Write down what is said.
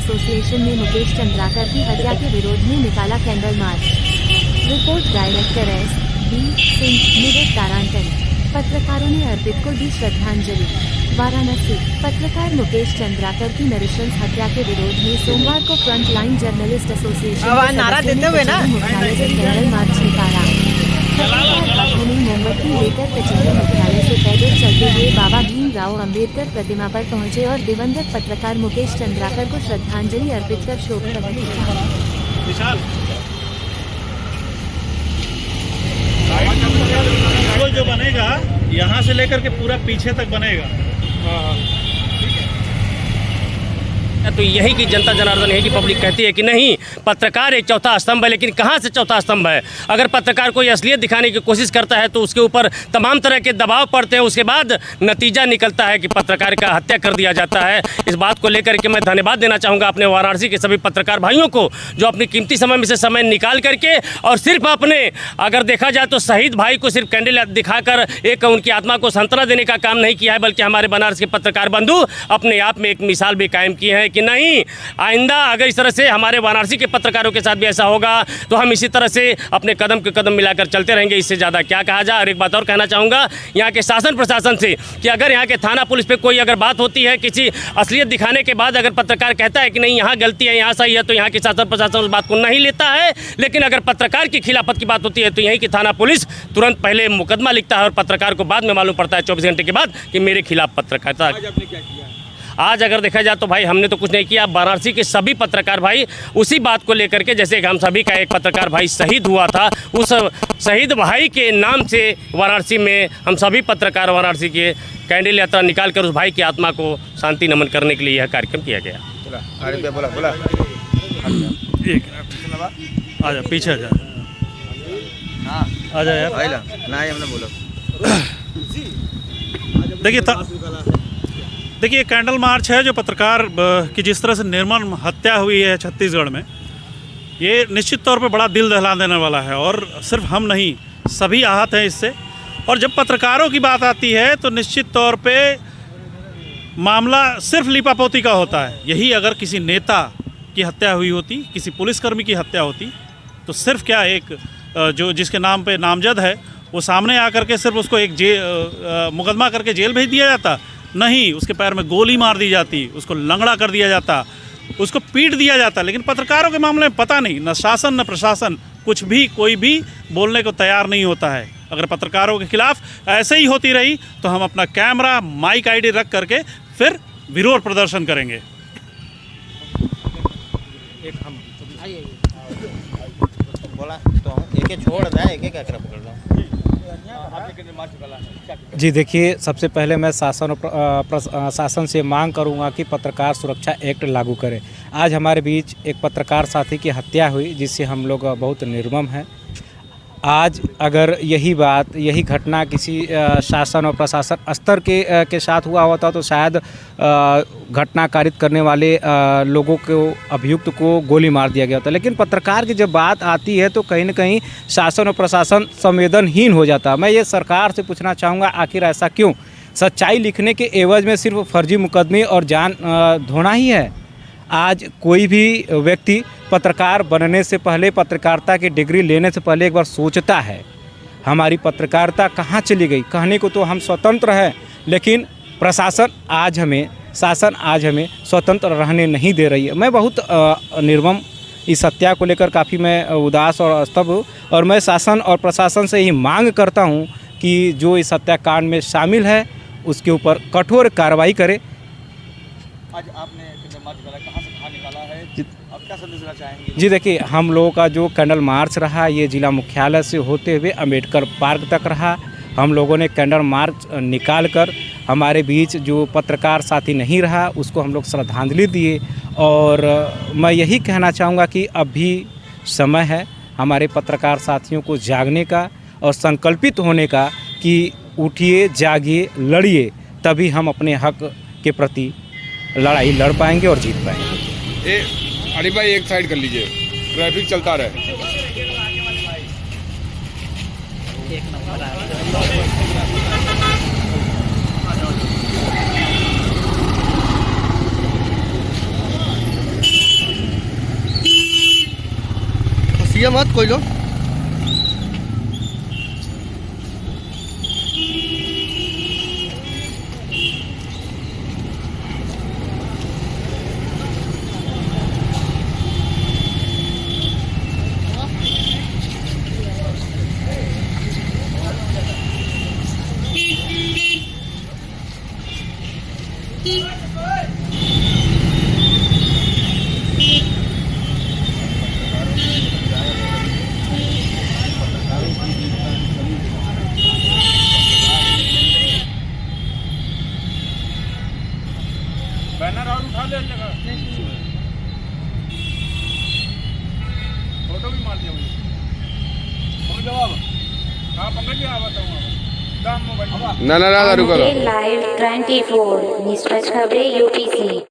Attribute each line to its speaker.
Speaker 1: Association ने मुकेश चंद्राकर की हत्या के विरोध में निकाला candle march. Report director S.B. Singh, निवृत्त तारांतन। पत्रकारों ने अर्पित को दी श्रद्धांजलि। वाराणसी। पत्रकार मुकेश चंद्राकर की नृशंस हत्या के विरोध में सोमवार को फ्रंट लाइन जर्नलिस्ट एसोसिएशन
Speaker 2: नारा देते हुए ना
Speaker 1: मुख्यालय से कैंडल मार्च निकाला। पत्रकार ने मोमबत्ती लेकर कचहरी मुख्यालय से पैदल चलते हुए बाबा भीमराव अंबेडकर प्रतिमा पर पहुंचे और दिवंगत पत्रकार मुकेश चंद्राकर को श्रद्धांजलि अर्पित कर शोक प्रकट किया।
Speaker 3: जो बनेगा यहाँ से लेकर के पूरा पीछे तक बनेगा।
Speaker 4: तो यही की जनता जनार्दन यही की पब्लिक कहती है कि नहीं, पत्रकार एक चौथा स्तंभ है। लेकिन कहाँ से चौथा स्तंभ है? अगर पत्रकार कोई असलियत दिखाने की कोशिश करता है तो उसके ऊपर तमाम तरह के दबाव पड़ते हैं, उसके बाद नतीजा निकलता है कि पत्रकार का हत्या कर दिया जाता है। इस बात को लेकर के मैं धन्यवाद देना चाहूँगा अपने वाराणसी के सभी पत्रकार भाइयों को, जो अपनी कीमती समय में से समय निकाल करके और सिर्फ अपने, अगर देखा जाए तो शहीद भाई को सिर्फ कैंडल दिखाकर एक उनकी आत्मा को सांत्वना देने का काम नहीं किया है, बल्कि हमारे बनारस के पत्रकार बंधु अपने आप में एक मिसाल भी कायम की है कि नहीं, आइंदा अगर इस तरह से हमारे वाराणसी के पत्रकारों के साथ भी ऐसा होगा तो हम इसी तरह से अपने कदम के कदम मिलाकर चलते रहेंगे। इससे ज़्यादा क्या कहा जाए। और एक बात और कहना चाहूँगा यहाँ के शासन प्रशासन से कि अगर यहाँ के थाना पुलिस पे कोई अगर बात होती है, किसी असलियत दिखाने के बाद अगर पत्रकार कहता है कि नहीं यहाँ गलती है, यहाँ सही है, तो यहाँ के शासन प्रशासन उस बात को नहीं लेता है। लेकिन अगर पत्रकार की खिलाफत की बात होती है तो यहीं की थाना पुलिस तुरंत पहले मुकदमा लिखता है और पत्रकार को बाद में मालूम पड़ता है 24 घंटे के बाद कि मेरे खिलाफ पत्रकारिता। आज अगर देखा जाए तो भाई हमने तो कुछ नहीं किया। वाराणसी के सभी पत्रकार भाई उसी बात को लेकर के, जैसे हम सभी का एक पत्रकार भाई शहीद हुआ था, उस शहीद भाई के नाम से वाराणसी में हम सभी पत्रकार वाराणसी के कैंडल यात्रा निकाल कर उस भाई की आत्मा को शांति नमन करने के लिए यह कार्यक्रम किया गया।
Speaker 3: बोला आजा पीछे आजा, आजा यार। देखिए कैंडल मार्च है जो पत्रकार की जिस तरह से निर्मम हत्या हुई है छत्तीसगढ़ में, ये निश्चित तौर पे बड़ा दिल दहला देने वाला है। और सिर्फ हम नहीं, सभी आहत हैं इससे। और जब पत्रकारों की बात आती है तो निश्चित तौर पे मामला सिर्फ लिपापोती का होता है। यही अगर किसी नेता की हत्या हुई होती, किसी पुलिसकर्मी की हत्या होती, तो सिर्फ क्या एक जो जिसके नाम पे नामजद है वो सामने आकर के सिर्फ उसको एक मुकदमा करके जेल भेज दिया जाता? नहीं, उसके पैर में गोली मार दी जाती, उसको लंगड़ा कर दिया जाता, उसको पीट दिया जाता। लेकिन पत्रकारों के मामले में पता नहीं, न शासन न प्रशासन कुछ भी, कोई भी बोलने को तैयार नहीं होता है। अगर पत्रकारों के खिलाफ ऐसे ही होती रही तो हम अपना कैमरा माइक आईडी रख करके फिर विरोध प्रदर्शन करेंगे।
Speaker 2: बोला तो एक छोड़ रहा है, एक क्या पकड़ रहा हूँ।
Speaker 5: जी देखिए, सबसे पहले मैं शासन से मांग करूंगा कि पत्रकार सुरक्षा एक्ट लागू करें। आज हमारे बीच एक पत्रकार साथी की हत्या हुई जिससे हम लोग बहुत निर्मम हैं। आज अगर यही घटना किसी शासन और प्रशासन स्तर के साथ हुआ होता तो शायद घटना कारित करने वाले लोगों को, अभियुक्त को गोली मार दिया गया होता। लेकिन पत्रकार की जब बात आती है तो कहीं न कहीं शासन और प्रशासन संवेदनहीन हो जाता। मैं ये सरकार से पूछना चाहूँगा, आखिर ऐसा क्यों? सच्चाई लिखने के एवज में सिर्फ फर्जी मुकदमे और जान धोना ही है? आज कोई भी व्यक्ति पत्रकार बनने से पहले, पत्रकारिता की डिग्री लेने से पहले एक बार सोचता है हमारी पत्रकारिता कहाँ चली गई। कहने को तो हम स्वतंत्र हैं, लेकिन शासन आज हमें स्वतंत्र रहने नहीं दे रही है। मैं बहुत निर्मम इस हत्या को लेकर काफ़ी मैं उदास और स्तब्ध हूँ। और मैं शासन और प्रशासन से ही मांग करता हूँ कि जो इस हत्याकांड में शामिल है उसके ऊपर कठोर कार्रवाई करे।
Speaker 2: आज आपने कहाँ से कहाँ निकाला है, अब क्या संदेश देना चाहेंगे?
Speaker 5: जी देखिए, हम लोगों का जो कैंडल मार्च रहा ये जिला मुख्यालय से होते हुए अंबेडकर पार्क तक रहा। हम लोगों ने कैंडल मार्च निकाल कर हमारे बीच जो पत्रकार साथी नहीं रहा उसको हम लोग श्रद्धांजलि दिए। और मैं यही कहना चाहूँगा कि अब भी समय है हमारे पत्रकार साथियों को जागने का और संकल्पित होने का कि उठिए, जागिए, लड़िए, तभी हम अपने हक के प्रति लड़ाई लड़ पाएंगे और जीत पाएंगे।
Speaker 6: अरे भाई एक साइड कर लीजिए, ट्रैफिक चलता रहे।
Speaker 2: एक नंबर
Speaker 7: छुइए मत कोई लोग।
Speaker 6: बैनर और उठा ले जगह, फोटो भी मार दिया मुझे। जवाब हाँ पंकज जी आ बताऊँगा।
Speaker 8: ना रुको। लाइव 24 निष्पक्ष खबरें यूपीसी।